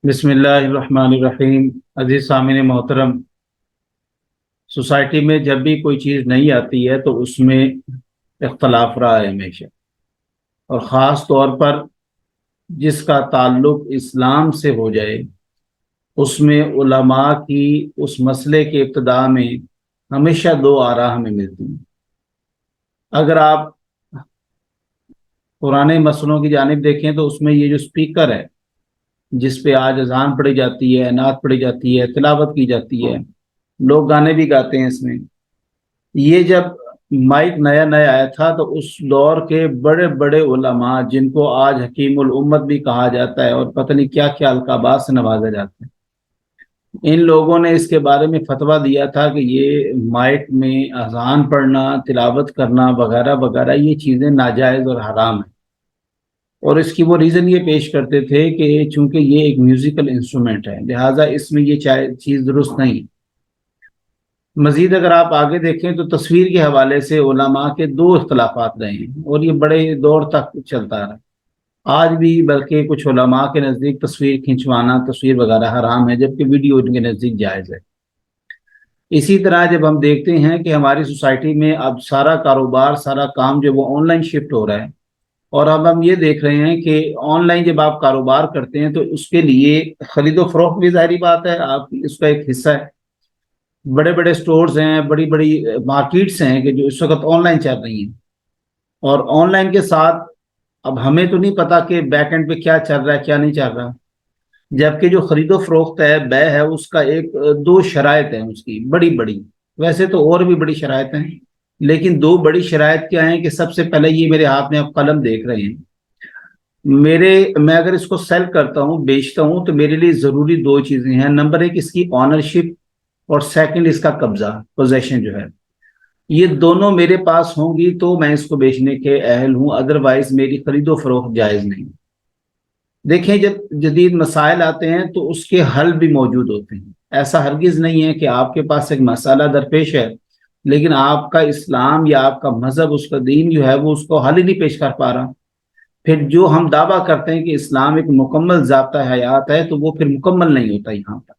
बिस्मिल्लाहिर्रहमानिर्रहीम। अजीज सामिन मोहतरम, सोसाइटी में जब भी कोई चीज़ नहीं आती है तो उसमें इख्तलाफ रहा है हमेशा, और ख़ास तौर पर जिसका ताल्लुक इस्लाम से हो जाए उसमें उलमा की उस मसले के इब्तिदा में हमेशा दो आरा हमें मिलती हैं। अगर आप पुराने मसलों की जानिब देखें तो उसमें ये जो स्पीकर है जिस पे आज अजान पढ़ी जाती है, नात पढ़ी जाती है, तिलावत की जाती है, लोग गाने भी गाते हैं इसमें। ये जब माइक नया नया आया था तो उस दौर के बड़े बड़े उलमा, जिनको आज हकीमुल उम्मत भी कहा जाता है और पता नहीं क्या क्या अलकाबात से नवाजा जाता है, इन लोगों ने इसके बारे में फतवा दिया था कि ये माइक में अजान पढ़ना, तिलावत करना वगैरह वगैरह ये चीज़ें नाजायज़ और हराम है। और इसकी वो रीज़न ये पेश करते थे कि चूंकि ये एक म्यूज़िकल इंस्ट्रूमेंट है लिहाजा इसमें ये चीज़ दुरुस्त नहीं। मजीद अगर आप आगे देखें तो तस्वीर के हवाले से उलमा के दो इख्तलाफात रहे हैं और ये बड़े दौर तक चलता रहा आज भी। बल्कि कुछ उलमा के नज़दीक तस्वीर खिंचवाना, तस्वीर वगैरह हराम है, जबकि वीडियो इनके नज़दीक जायज़ है। इसी तरह जब हम देखते हैं कि हमारी सोसाइटी में अब सारा कारोबार, सारा काम जो वो ऑनलाइन शिफ्ट हो रहा है, और अब हम ये देख रहे हैं कि ऑनलाइन जब आप कारोबार करते हैं तो उसके लिए खरीदो फरोख्त भी जाहिर बात है, आप उसका एक हिस्सा है। बड़े बड़े स्टोर्स हैं, बड़ी बड़ी मार्केट्स हैं कि जो इस वक्त ऑनलाइन चल रही हैं, और ऑनलाइन के साथ अब हमें तो नहीं पता कि बैक एंड पे क्या चल रहा है क्या नहीं चल रहा। जबकि जो खरीदो फरोख्त है, बै है, उसका एक दो शराइत हैं उसकी बड़ी बड़ी। वैसे तो और भी बड़ी शराइत हैं, लेकिन दो बड़ी शराइत क्या हैं कि सबसे पहले ये मेरे हाथ में आप कलम देख रहे हैं, मैं अगर इसको सेल करता हूँ, बेचता हूँ, तो मेरे लिए ज़रूरी दो चीज़ें हैं। नंबर एक, इसकी ऑनरशिप, और सेकंड इसका कब्जा, पोजेशन जो है। ये दोनों मेरे पास होंगी तो मैं इसको बेचने के अहल हूं, अदरवाइज मेरी खरीदो फरोख्त जायज़ नहीं। देखें, जब जदीद मसाइल आते हैं तो उसके हल भी मौजूद होते हैं। ऐसा हरगिज़ नहीं है कि आपके पास एक मसाला दरपेश है लेकिन आपका इस्लाम या आपका मजहब, उसका दीन जो है वो उसको हल ही नहीं पेश कर पा रहा। फिर जो हम दावा करते हैं कि इस्लाम एक मुकम्मल ज़ाब्ता हयात है तो वो फिर मुकम्मल नहीं होता यहाँ पर।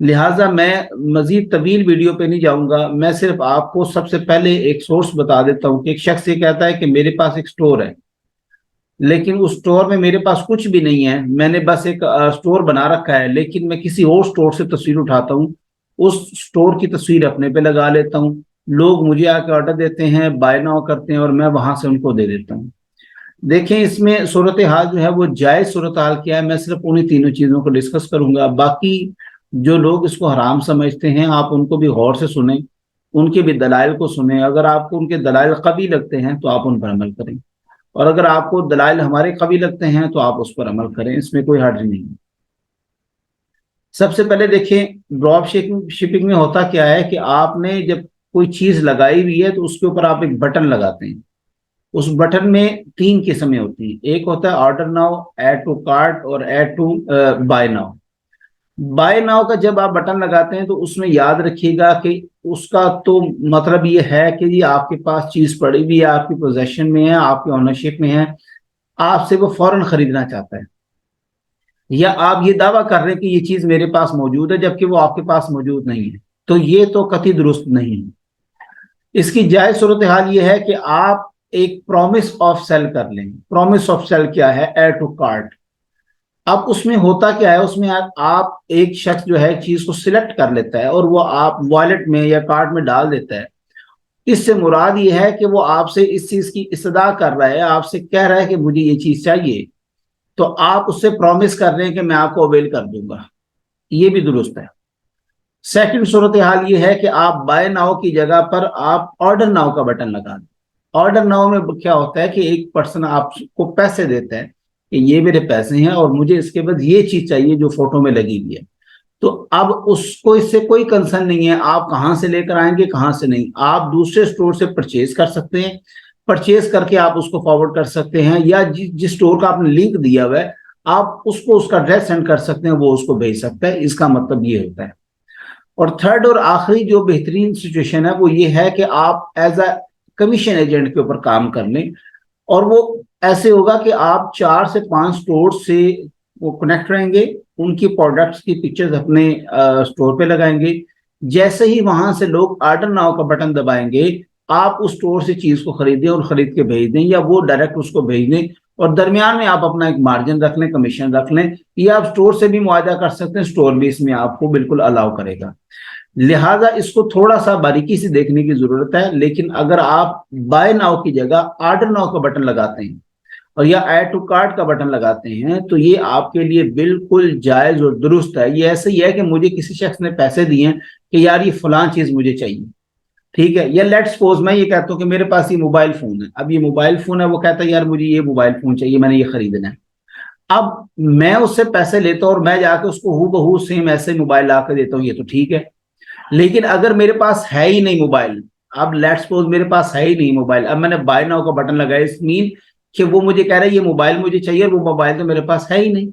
लिहाजा मैं मजीद तवील वीडियो पे नहीं जाऊंगा, मैं सिर्फ आपको सबसे पहले एक सोर्स बता देता हूँ कि एक शख्स ये कहता है कि मेरे पास एक स्टोर है, लेकिन उस स्टोर में मेरे पास कुछ भी नहीं है, मैंने बस एक स्टोर बना रखा है, लेकिन मैं किसी और स्टोर से तस्वीर उठाता हूँ, उस स्टोर की तस्वीर अपने पे लगा लेता हूँ, लोग मुझे आके ऑर्डर देते हैं, बाय नाउ करते हैं और मैं वहां से उनको दे देता हूँ। देखें, इसमें सूरत हाल जो है वो जायज सूरत हाल क्या है, मैं सिर्फ उन्हीं तीनों चीज़ों को डिस्कस करूंगा। बाकी जो लोग इसको हराम समझते हैं आप उनको भी गौर से सुने, उनके भी दलाइल को सुने। अगर आपको उनके दलाइल कवी लगते हैं तो आप उन पर अमल करें, और अगर आपको दलाइल हमारे कवी लगते हैं तो आप उस पर अमल करें, इसमें कोई हर्ज नहीं है। सबसे पहले देखें, ड्रॉप शिपिंग में होता क्या है कि आपने जब कोई चीज़ लगाई हुई है तो उसके ऊपर आप एक बटन लगाते हैं। उस बटन में तीन किस्में होती हैं, एक होता है order now, add to cart, और add to buy now. Buy now का जब आप बटन लगाते हैं तो उसमें याद रखिएगा कि उसका तो मतलब ये है कि ये आपके पास चीज पड़ी हुई है, आपकी पोजेशन में है, आपकी ओनरशिप में है, आपसे वो फौरन खरीदना चाहता है, या आप ये दावा कर रहे हैं कि ये चीज मेरे पास मौजूद है जबकि वो आपके पास मौजूद नहीं है, तो ये तो कतई दुरुस्त नहीं है। इसकी जायज सूरत हाल ये है कि आप एक प्रॉमिस ऑफ सेल कर लें। प्रॉमिस ऑफ सेल क्या है? Add to cart. अब उसमें होता क्या है, उसमें आप एक शख्स जो है चीज को सिलेक्ट कर लेता है और वो आप वॉलेट में या कार्ट में डाल देता है। इससे मुराद ये है कि वो आपसे इस चीज की इस्तदा कर रहा है, आपसे कह रहा है कि मुझे ये चीज चाहिए, तो आप उससे प्रॉमिस कर रहे हैं कि मैं आपको अवेल कर दूंगा, ये भी दुरुस्त है। सेकंड सूरत हाल ये है कि आप बाय नाउ की जगह पर आप ऑर्डर नाउ का बटन लगा दें। ऑर्डर नाउ में क्या होता है कि एक पर्सन आपको पैसे देता है कि ये मेरे पैसे हैं और मुझे इसके बाद ये चीज चाहिए जो फोटो में लगी हुई है। तो अब उसको इससे कोई कंसर्न नहीं है आप कहाँ से लेकर आएंगे कहाँ से नहीं, आप दूसरे स्टोर से परचेज कर सकते हैं, परचेज करके आप उसको फॉरवर्ड कर सकते हैं, या जिस स्टोर का आपने लिंक दिया हुआ है आप उसको उसका एड्रेस सेंड कर सकते हैं, वो उसको भेज सकता है। इसका मतलब ये होता है। और थर्ड और आखिरी जो बेहतरीन सिचुएशन है वो ये है कि आप एज अ कमीशन एजेंट के ऊपर काम कर लें, और वो ऐसे होगा कि आप 4 से 5 स्टोर से वो कनेक्ट रहेंगे, ان کی پروڈکٹس کی پکچرز اپنے اسٹور پہ لگائیں گے. جیسے ہی وہاں سے لوگ آرڈر ناؤ کا بٹن دبائیں گے, آپ اس اسٹور سے چیز کو خریدیں اور خرید کے بھیج دیں, یا وہ ڈائریکٹ اس کو بھیج دیں, اور درمیان میں آپ اپنا ایک مارجن رکھ لیں, کمیشن رکھ لیں. یہ آپ اسٹور سے بھی معاہدہ کر سکتے ہیں, اسٹور بھی اس میں آپ کو بالکل الاؤ کرے گا. لہٰذا اس کو تھوڑا سا باریکی سے دیکھنے کی ضرورت ہے. لیکن اگر آپ بائی ناؤ کی جگہ آرڈر ناؤ کا بٹن لگاتے ہیں اور یا ایڈ ٹو کارٹ کا بٹن لگاتے ہیں, تو یہ آپ کے لیے بالکل جائز اور درست ہے. یہ ایسے ہی ہے کہ مجھے کسی شخص نے پیسے دیے ہیں کہ یار یہ فلاں چیز مجھے چاہیے, ٹھیک ہے, یا لیٹ سپوز میں یہ کہتا ہوں کہ میرے پاس یہ موبائل فون ہے. اب یہ موبائل فون ہے, وہ کہتا ہے یار مجھے یہ موبائل فون چاہیے, میں نے یہ خریدنا ہے. اب میں اس سے پیسے لیتا ہوں اور میں جا کے اس کو ہو بہو سیم ایسے موبائل لا کے دیتا ہوں, یہ تو ٹھیک ہے. لیکن اگر میرے پاس ہے ہی نہیں موبائل, اب لیٹ سپوز میرے پاس ہے ہی نہیں موبائل, اب میں نے بائی ناؤ کا بٹن لگایا, اس مین کہ وہ مجھے کہہ رہا ہے یہ موبائل مجھے چاہیے, اور وہ موبائل تو میرے پاس ہے ہی نہیں.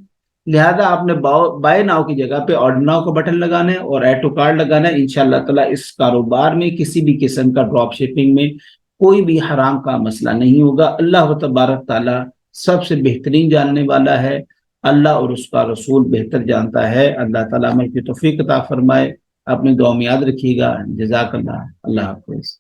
لہذا آپ نے بائی ناؤ کی جگہ پہ آرڈر ناؤ کا بٹن لگانا ہے اور ایڈ ٹو کارٹ لگانا ہے. انشاءاللہ تعالیٰ اس کاروبار میں کسی بھی قسم کا ڈراپ شپنگ میں کوئی بھی حرام کا مسئلہ نہیں ہوگا. اللہ تبارک تعالیٰ سب سے بہترین جاننے والا ہے, اللہ اور اس کا رسول بہتر جانتا ہے. اللہ تعالیٰ عمل کی توفیق عطا فرمائے. اپنی دعا میں یاد رکھیے گا. جزاک اللہ. اللہ حافظ.